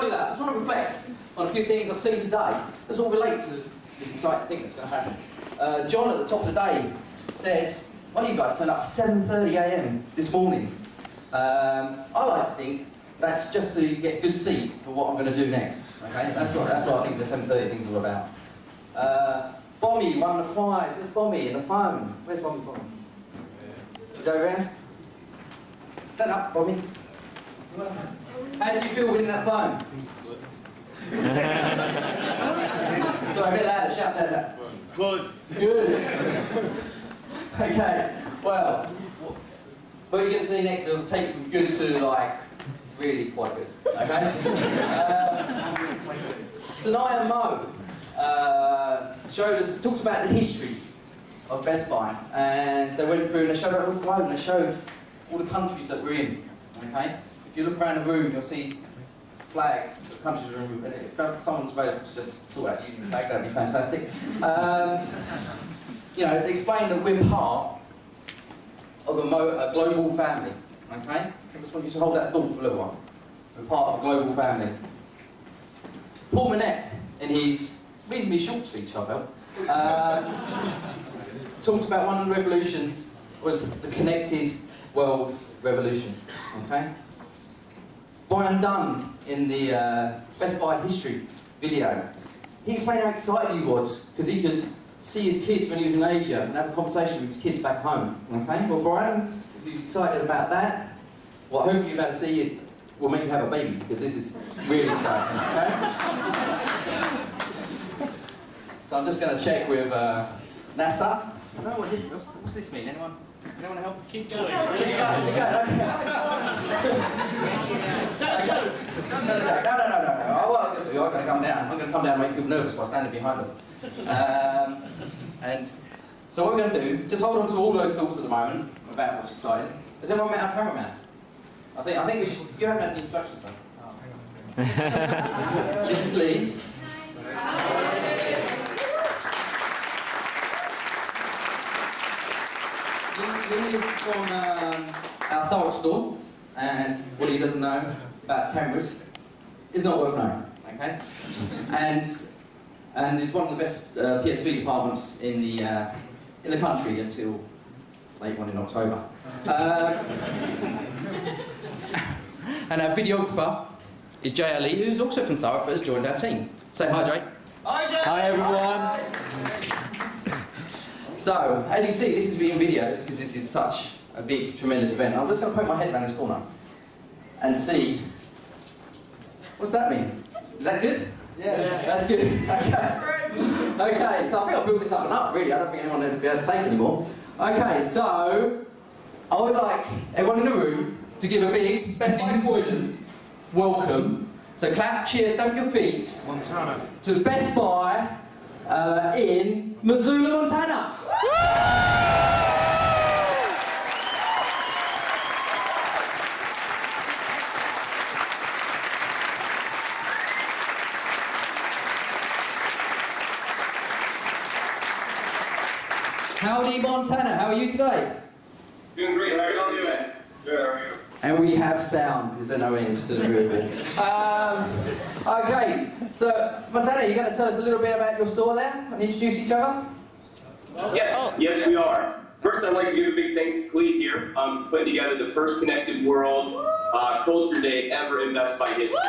do that. I just want to reflect on a few things I've seen today. That's all relate to this exciting thing that's going to happen. John at the top of the day said, one of you guys turned up at 7:30 AM this morning. I like to think that's just to get a good seat for what I'm going to do next. Okay, that's what I think the 7:30 thing's all about. Bommy won the prize. Where's Bommy? And the phone. Where's Bommy? Is over here? Stand up, Bommy. How did you feel winning that phone? Sorry, a bit louder. Shout that. Good. Good. Okay. Well, what you're going to see next will take from good to like really quite good. Okay. Sanaya Mo talked about the history of Best Buy, and they went through and they showed it all globe, and they showed all the countries that we're in. Okay. If you look around the room, you'll see flags of countries we're in, and if someone's available to just sort out the Union flag, that'd be fantastic. You know, explain that we're part of a global family. Okay. I just want you to hold that thought for a little while. We're part of a global family. Paul Manette, in his reasonably short speech, I felt, talked about one of the revolutions was the connected world revolution. Okay? Brian Dunn, in the Best Buy history video, he explained how excited he was because he could see his kids when he was in Asia and have a conversation with his kids back home. Okay? Well, Brian, if he's excited about that, what I hope you're about to see will make you have a baby, because this is really exciting. Okay? So I'm just going to check with NASA. I don't know what's this mean? Anyone help? Keep going. Keep going. No. What I'm going to do, I'm going to come down. I'm going to come down and make people nervous by standing behind them. And so what we're going to do, just hold on to all those thoughts at the moment about what's exciting. Has everyone met our cameraman? I think we should, you haven't had the instructions though. Oh. This is Lee. Lee is from our Thorough store, and what he doesn't know about cameras is not worth knowing, okay? And it's one of the best PSV departments in the country until late one in October. And our videographer is Jay Ali, who's also from Thurrock but has joined our team. Say hi, Jay. Hi, Jay. Hi, everyone. So, as you see, this is being videoed because this is such a big, tremendous event. I'm just going to put my head around this corner and see. What's that mean? Is that good? Yeah. That's good. Okay. Okay, so I think I've built this up enough, really. I don't think anyone will be able to say it anymore. Okay, so I would like everyone in the room to give a big Best Buy Croydon welcome. So clap, cheers, stamp your feet. Montana. To Best Buy in Missoula, Montana. Howdy, Montana. How are you today? Doing great. How are y'all doing? Good. How are you? And we have sound. Is there no end to the real bit? Okay. So, Montana, you going to tell us a little bit about your store there and introduce each other? Yes, we are. First, I'd like to give a big thanks to Clete here for putting together the first Connected World Culture Day ever in Best Buy history.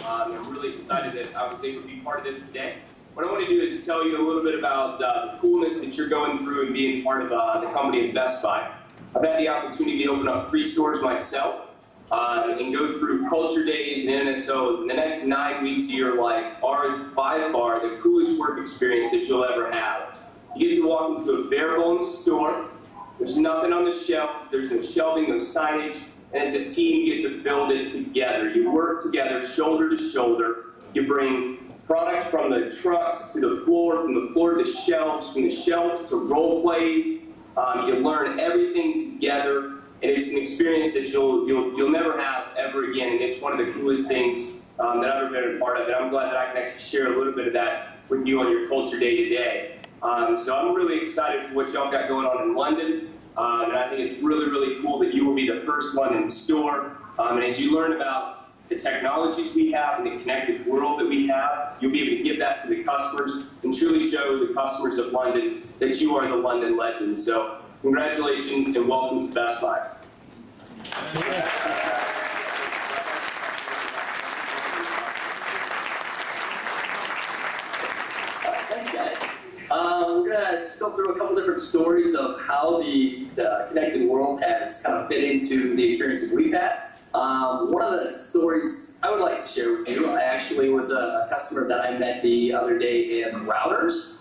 I'm really excited that I was able to be part of this today. What I want to do is tell you a little bit about the coolness that you're going through and being part of the company at Best Buy. I've had the opportunity to open up 3 stores myself and go through culture days and NSOs, and the next 9 weeks a year are by far the coolest work experience that you'll ever have. You get to walk into a bare bones store. There's nothing on the shelves. There's no shelving, no signage. And as a team, you get to build it together. You work together, shoulder to shoulder. You bring products from the trucks to the floor, from the floor to the shelves, from the shelves to role plays. You learn everything together, and it's an experience that you'll never have ever again. And it's one of the coolest things that I've ever been a part of. And I'm glad that I can actually share a little bit of that with you on your Culture Day today. So I'm really excited for what y'all got going on in London. And I think it's really, really cool that you will be the first London store. And as you learn about the technologies we have and the connected world that we have, you'll be able to give that to the customers and truly show the customers of London that you are the London legend. So congratulations and welcome to Best Buy. Thanks, guys. We're going to just go through a couple different stories of how the connected world has kind of fit into the experiences we've had. One of the stories I would like to share with you, I actually was a customer that I met the other day in routers.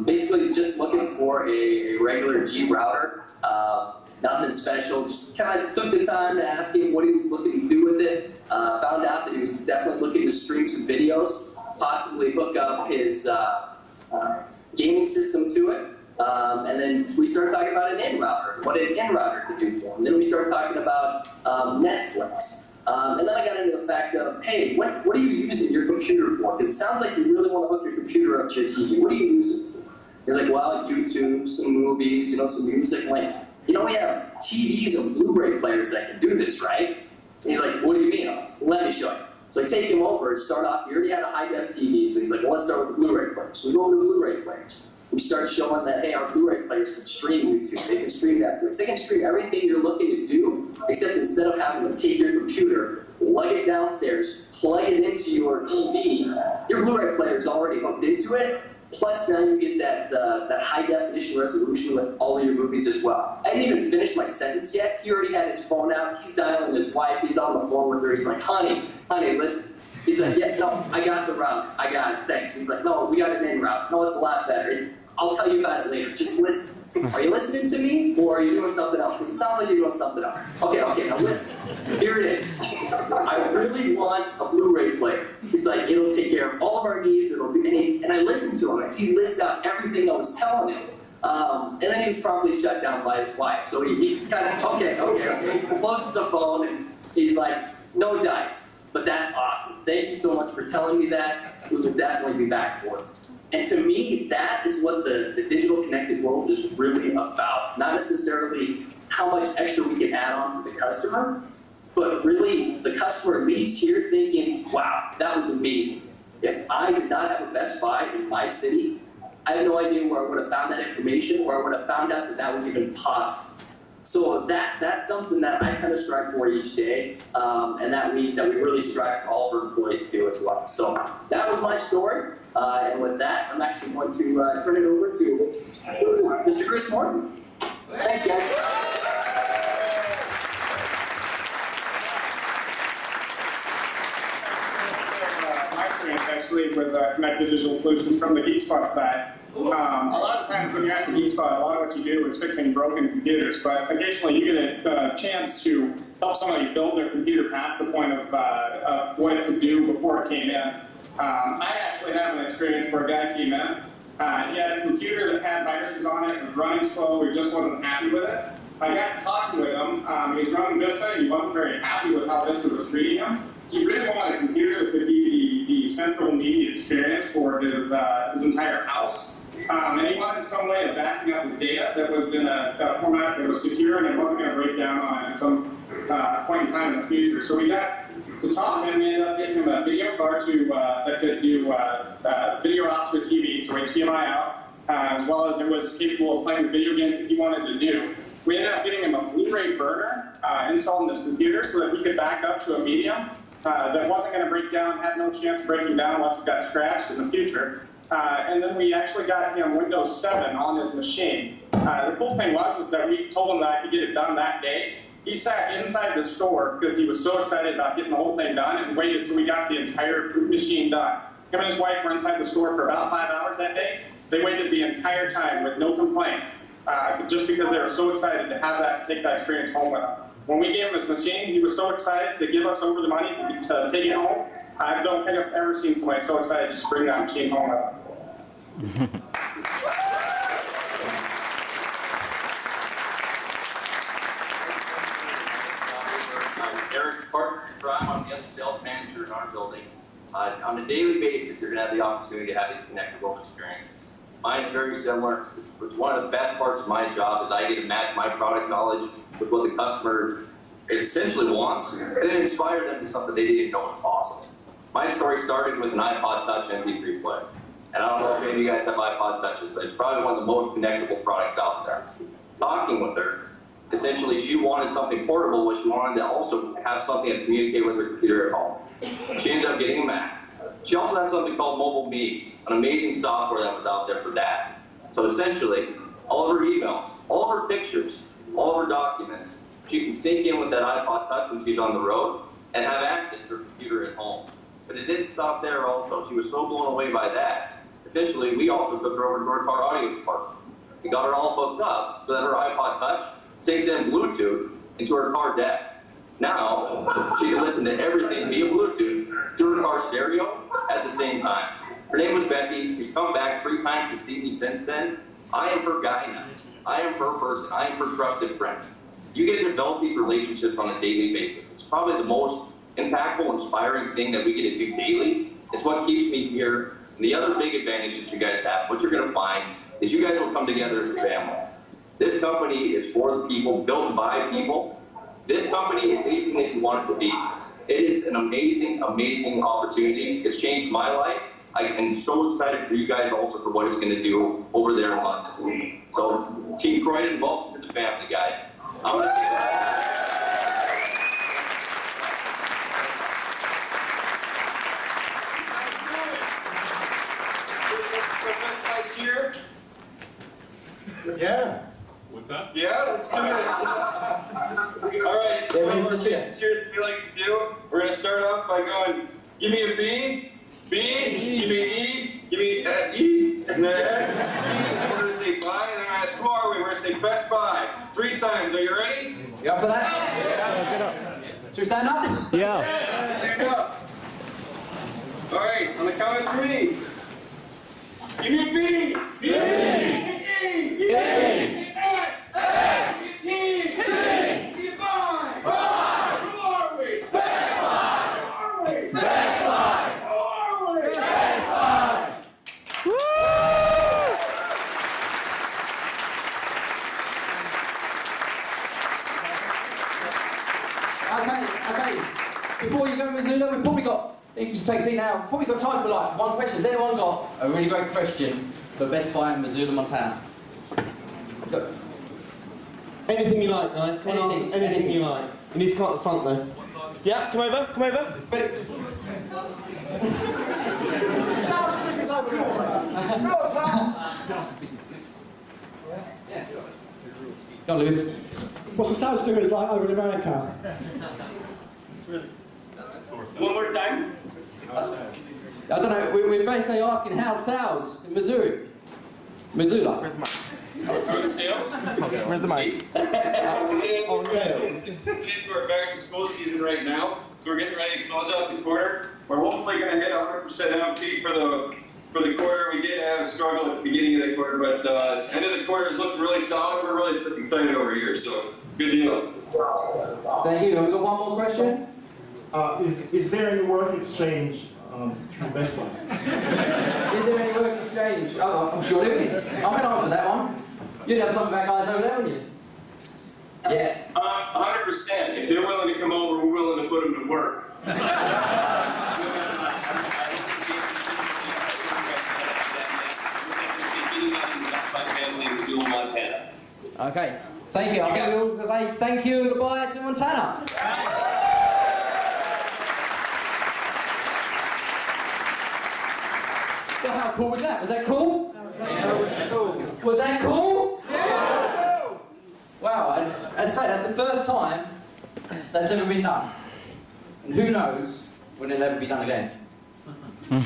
Basically just looking for a regular G router. Nothing special, just kind of took the time to ask him what he was looking to do with it. Found out that he was definitely looking to stream some videos, possibly hook up his gaming system to it. And then we started talking about an in-router, what an in-router could do for him. Then we started talking about Netflix. And then I got into the fact of, hey, what are you using your computer for? Because it sounds like you really want to hook your computer up to your TV. What are you using it for? He's like, well, YouTube, some movies, some music. I'm like, we have TVs and Blu-ray players that can do this, right? And he's like, what do you mean? I'm like, let me show you. So I take him over and start off, he already had a high-def TV, so he's like, well, let's start with the Blu-ray players. So we go over to the Blu-ray players. We start showing that, hey, our Blu-ray players can stream YouTube, they can stream Netflix, they can stream everything you're looking to do, except instead of having to take your computer, plug it downstairs, plug it into your TV, your Blu-ray player's already hooked into it, plus now you get that high-definition resolution with all of your movies as well. I didn't even finish my sentence yet. He already had his phone out, he's dialing his wife, he's on the phone with her, he's like, honey, listen. He's like, yeah, no, I got the route. I got it, thanks. He's like, no, we got an in route. No, it's a lot better. I'll tell you about it later. Just listen. Are you listening to me, or are you doing something else? Because it sounds like you're doing something else. Okay, now listen. Here it is. I really want a Blu-ray player. He's like, it'll take care of all of our needs. It'll do, and I listened to him. He lists out everything I was telling him. And then he was probably shut down by his wife. So he kind of, okay. He closes the phone, and he's like, no dice. But that's awesome. Thank you so much for telling me that. We will definitely be back for it. And to me, that is what the digital connected world is really about. Not necessarily how much extra we can add on for the customer, but really the customer leaves here thinking, wow, that was amazing. If I did not have a Best Buy in my city, I have no idea where I would have found that information, or I would have found out that that was even possible. So that's something that I kind of strive for each day, and that we really strive for all of our employees to do as well. So that was my story, and with that, I'm actually going to turn it over to Mr. Chris Morton. Thanks, guys. My experience actually with connected digital solutions from the GeekSpot side. A lot of times when you're at the GeekSpot, a lot of what you do is fixing broken computers, but occasionally you get a chance to help somebody build their computer past the point of what it could do before it came in. I actually have an experience where a guy came in. He had a computer that had viruses on it, it was running slow, he just wasn't happy with it. I got to talking with him. He was running Vista, he wasn't very happy with how Vista was treating him. He really wanted a computer that could be the central media experience for his entire house. And he wanted some way of backing up his data that was in a format that was secure and it wasn't going to break down on at some point in time in the future. So we got to talk and we ended up getting him a video card that could do video out to a TV, so HDMI out, as well as it was capable of playing the video games that he wanted to do. We ended up getting him a Blu-ray burner installed in his computer so that he could back up to a medium that wasn't going to break down, had no chance of breaking down unless it got scratched in the future. And then we actually got him Windows 7 on his machine. The cool thing was that we told him that I could get it done that day. He sat inside the store because he was so excited about getting the whole thing done and waited until we got the entire machine done. Him and his wife were inside the store for about 5 hours that day. They waited the entire time with no complaints, just because they were so excited to have that, take that experience home with them. When we gave him his machine, he was so excited to give us over the money to take it home. I don't think I've ever seen somebody so excited to just bring that machine home with them. Eric's partner in crime. I'm the other sales manager in our building. On a daily basis, you're going to have the opportunity to have these connected world experiences. Mine's very similar. It's one of the best parts of my job is I get to match my product knowledge with what the customer essentially wants, and then inspire them to something they didn't even know was possible. My story started with an iPod Touch NC3 play. And I don't know if any of you guys have iPod Touches, but it's probably one of the most connectable products out there. Talking with her, essentially she wanted something portable, but she wanted to also have something to communicate with her computer at home. She ended up getting a Mac. She also had something called Mobile Me, an amazing software that was out there for that. So essentially, all of her emails, all of her pictures, all of her documents, she can sync in with that iPod Touch when she's on the road and have access to her computer at home. But it didn't stop there also. She was so blown away by that. Essentially, we also took her over to our car audio department. We got her all hooked up so that her iPod Touch synced in Bluetooth into her car deck. Now, she can listen to everything via Bluetooth through her car stereo at the same time. Her name was Becky. She's come back 3 times to see me since then. I am her guy now. I am her person. I am her trusted friend. You get to develop these relationships on a daily basis. It's probably the most impactful, inspiring thing that we get to do daily. It's what keeps me here. And the other big advantage that you guys have, what you're going to find, is you guys will come together as a family. This company is for the people, built by people. This company is anything that you want it to be. It is an amazing, amazing opportunity. It's changed my life. I am so excited for you guys also for what it's going to do over there in London. So, Team Croydon, welcome to the family, guys. I'm going to take Cheer. Yeah. What's that? Yeah, let's do this. All right, so what we like to do, we're going to start off by going, give me a B, B, give me E, give me E, and then S, T, and we're going to say buy, and then I ask, who are we? We're going to say Best Buy 3 times. Are you ready? You up for that? Yeah. Get up. Should we stand up? Yeah. Stand up. All right, on the count of 3. Give me a B, B, E, S, S, T, T, Buy, Buy. Who are we? Best Buy. Who are we? Best Buy. Who are we? Best Buy. Woo! Okay. Before you go, Missoula, we've probably got, you take a seat now, probably got time for like 1 question. Has anyone got a really great question for Best Buy in Missoula, Montana? Go. Anything you like, guys. Come on, anything you like. You need to come up the front, though. Yeah, come over, come over. Ready? Go on, Lewis. What's the sales figures like over in America? One more time. I don't know, we're basically asking how's sales in Missoula? Where's the mic? So the sales? Where's the mic? Sales. Getting into our back to school season right now, so we're getting ready to close out the quarter. We're hopefully going to hit 100% MOP for the quarter. We did have a struggle at the beginning of the quarter, but end of the quarter is looking really solid. We're really excited over here, so good deal. Thank you. Have we got one more question? Is there any work exchange from Best Buy? Is there any work exchange? Oh, I'm sure there is. I can answer that one. You'd have some of our guys over there, wouldn't you? Yeah. 100%. If they're willing to come over, we're willing to put them to work. Montana. Okay. Thank you. I think we all say thank you and goodbye to Montana. So how cool was that? Was that cool? Was that cool? Yeah. Wow, I say that's the first time that's ever been done. And who knows when it'll ever be done again. There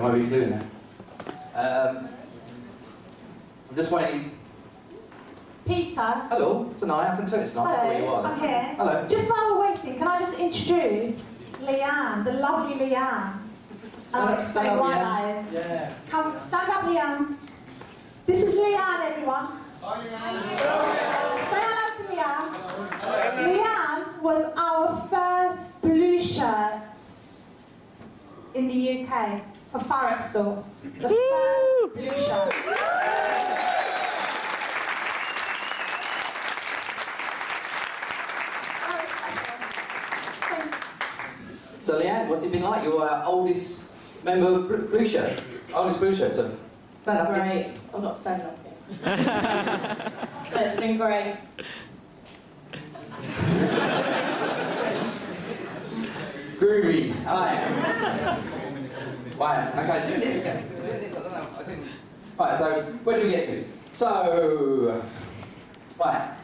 might be a clue in there. I'm just waiting. Peter. Hello, it's Anaya. I can tell it's not where you Hello, are. I'm here. Hello. Just while we're waiting, can I just introduce Leanne, the lovely Leanne? Stand up, One Leanne. Eye. Yeah. Come, stand up, Leanne. This is Leanne, everyone. Hi, Say hello to Leanne. Leanne was our first blue shirt in the UK. for Forrestal, the first blue shirt. Very special. So Leanne, what's it been like? Your oldest member of Blue Shirts? Oldest Blue Shirt, so stand up. Great. I'm not standing up yet. It's been great. Groovy. Alright. Right, okay, doing this again. Doing this, I don't know. I couldn't. Right, so where do we get to? So, right.